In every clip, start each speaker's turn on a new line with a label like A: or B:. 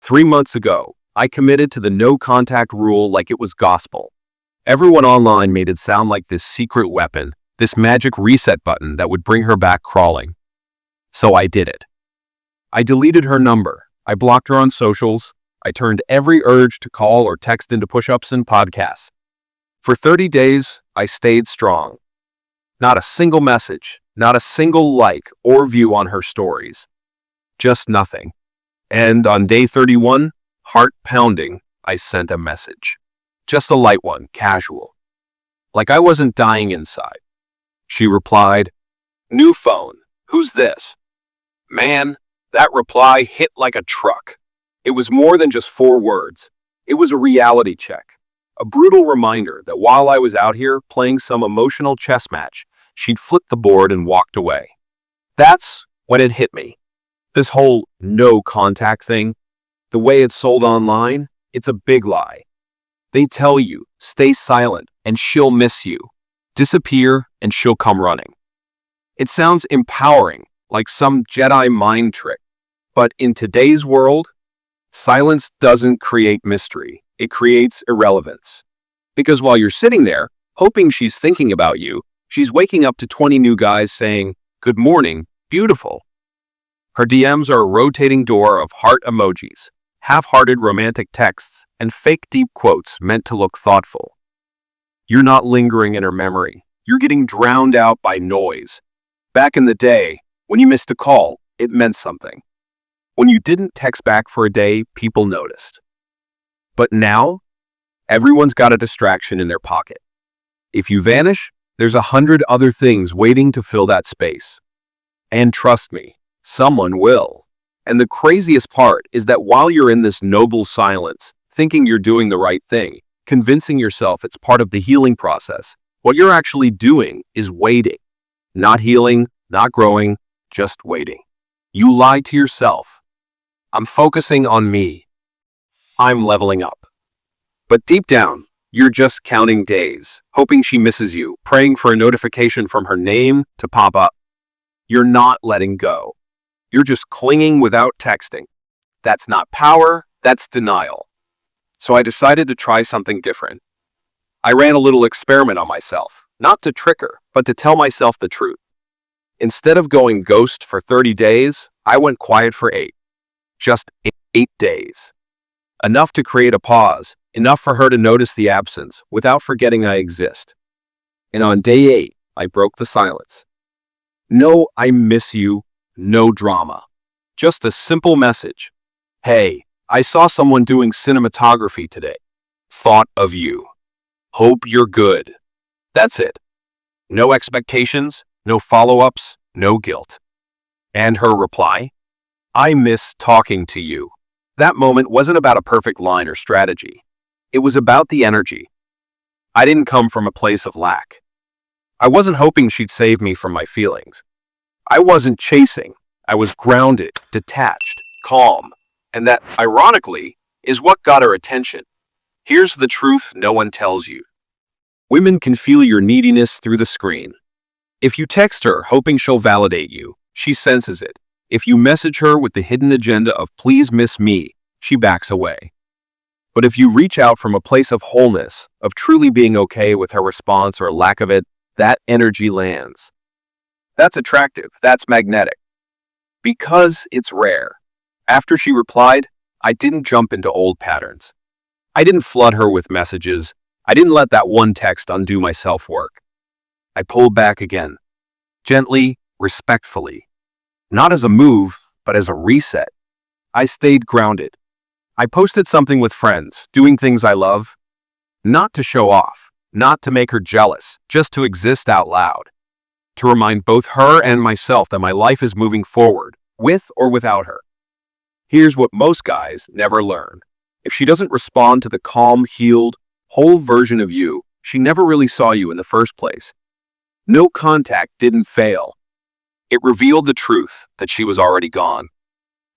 A: 3 months ago, I committed to the no contact rule like it was gospel. Everyone online made it sound like this secret weapon, this magic reset button that would bring her back crawling. So I did it. I deleted her number. I blocked her on socials. I turned every urge to call or text into push-ups and podcasts. For 30 days, I stayed strong. Not a single message, not a single like or view on her stories. Just nothing. And on day 31, heart pounding, I sent a message. Just a light one, casual. Like I wasn't dying inside. She replied, "New phone. Who's this?" Man, that reply hit like a truck. It was more than just 4 words. It was a reality check. A brutal reminder that while I was out here playing some emotional chess match, she'd flipped the board and walked away. That's when it hit me. This whole no contact thing, the way it's sold online, it's a big lie. They tell you, stay silent and she'll miss you. Disappear and she'll come running. It sounds empowering, like some Jedi mind trick. But in today's world, silence doesn't create mystery. It creates irrelevance. Because while you're sitting there, hoping she's thinking about you, she's waking up to 20 new guys saying, "Good morning, beautiful." Her DMs are a rotating door of heart emojis, half-hearted romantic texts, and fake deep quotes meant to look thoughtful. You're not lingering in her memory. You're getting drowned out by noise. Back in the day, when you missed a call, it meant something. When you didn't text back for a day, people noticed. But now, everyone's got a distraction in their pocket. If you vanish, there's 100 other things waiting to fill that space. And trust me, someone will. And the craziest part is that while you're in this noble silence, thinking you're doing the right thing, convincing yourself it's part of the healing process, what you're actually doing is waiting. Not healing, not growing, just waiting. You lie to yourself. I'm focusing on me. I'm leveling up. But deep down, you're just counting days, hoping she misses you, praying for a notification from her name to pop up. You're not letting go. You're just clinging without texting. That's not power, that's denial. So I decided to try something different. I ran a little experiment on myself, not to trick her, but to tell myself the truth. Instead of going ghost for 30 days, I went quiet for 8. Just 8 days. Enough to create a pause, enough for her to notice the absence without forgetting I exist. And on day 8, I broke the silence. No, I miss you. No drama. Just a simple message. Hey, I saw someone doing cinematography today. Thought of you. Hope you're good. That's it. No expectations, no follow-ups, no guilt. And her reply? I miss talking to you. That moment wasn't about a perfect line or strategy. It was about the energy. I didn't come from a place of lack. I wasn't hoping she'd save me from my feelings. I wasn't chasing. I was grounded, detached, calm. And that, ironically, is what got her attention. Here's the truth no one tells you. Women can feel your neediness through the screen. If you text her hoping she'll validate you, she senses it. If you message her with the hidden agenda of "please miss me," she backs away. But if you reach out from a place of wholeness, of truly being okay with her response or lack of it, that energy lands. That's attractive. That's magnetic. Because it's rare. After she replied, I didn't jump into old patterns. I didn't flood her with messages. I didn't let that one text undo my self-work. I pulled back again. Gently, respectfully. Not as a move, but as a reset. I stayed grounded. I posted something with friends, doing things I love. Not to show off, not to make her jealous, just to exist out loud. To remind both her and myself that my life is moving forward, with or without her. Here's what most guys never learn. If she doesn't respond to the calm, healed, whole version of you, she never really saw you in the first place. No contact didn't fail. It revealed the truth that she was already gone.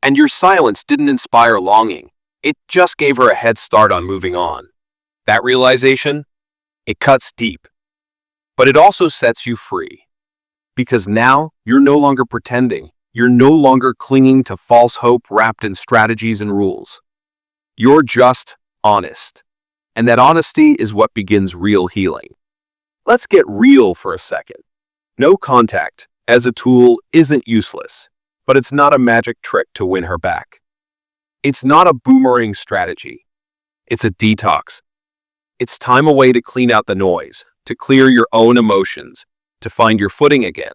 A: And your silence didn't inspire longing. It just gave her a head start on moving on. That realization, it cuts deep. But it also sets you free. Because now you're no longer pretending. You're no longer clinging to false hope wrapped in strategies and rules. You're just honest. And that honesty is what begins real healing. Let's get real for a second. No contact, as a tool, isn't useless, but it's not a magic trick to win her back. It's not a boomerang strategy. It's a detox. It's time away to clean out the noise, to clear your own emotions, to find your footing again.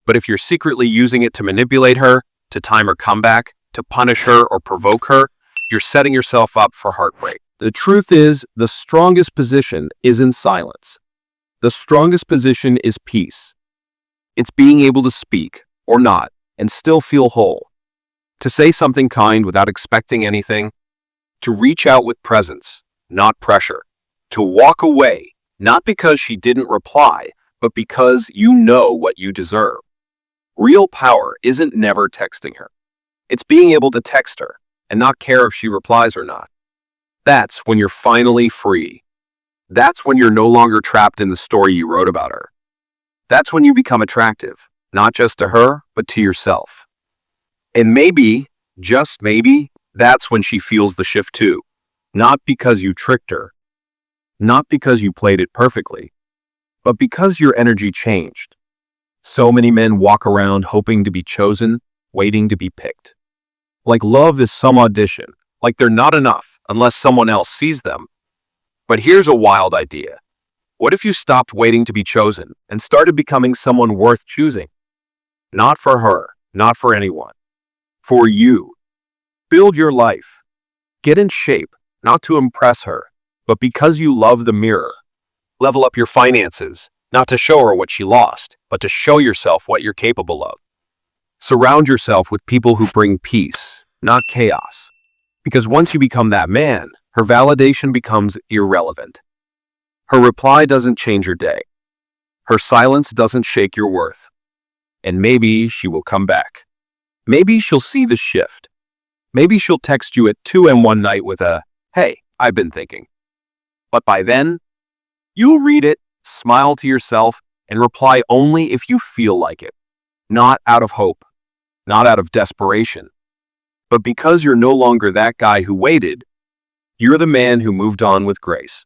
A: But if you're secretly using it to manipulate her, to time her comeback, to punish her or provoke her, you're setting yourself up for heartbreak. The truth is, the strongest position isn't silence. The strongest position is peace. It's being able to speak, or not, and still feel whole. To say something kind without expecting anything. To reach out with presence, not pressure. To walk away, not because she didn't reply, but because you know what you deserve. Real power isn't never texting her. It's being able to text her and not care if she replies or not. That's when you're finally free. That's when you're no longer trapped in the story you wrote about her. That's when you become attractive, not just to her, but to yourself. And maybe, just maybe, that's when she feels the shift too. Not because you tricked her, not because you played it perfectly, but because your energy changed. So many men walk around hoping to be chosen, waiting to be picked. Like love is some audition, like they're not enough unless someone else sees them. But here's a wild idea. What if you stopped waiting to be chosen and started becoming someone worth choosing? Not for her, not for anyone. For you. Build your life. Get in shape, not to impress her, but because you love the mirror. Level up your finances, not to show her what she lost, but to show yourself what you're capable of. Surround yourself with people who bring peace, not chaos. Because once you become that man, her validation becomes irrelevant. Her reply doesn't change your day. Her silence doesn't shake your worth. And maybe she will come back. Maybe she'll see the shift. Maybe she'll text you at 2 a.m. one night with a, "Hey, I've been thinking." But by then, you'll read it, smile to yourself, and reply only if you feel like it. Not out of hope, not out of desperation, but because you're no longer that guy who waited. You're the man who moved on with grace.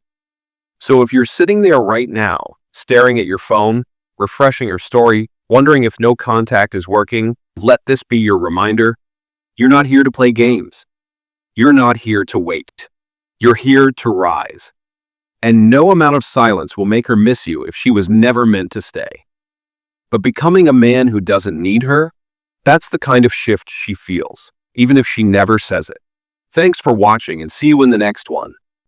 A: So if you're sitting there right now, staring at your phone, refreshing your story, wondering if no contact is working, let this be your reminder. You're not here to play games. You're not here to wait. You're here to rise. And no amount of silence will make her miss you if she was never meant to stay. But becoming a man who doesn't need her, that's the kind of shift she feels, even if she never says it. Thanks for watching and see you in the next one.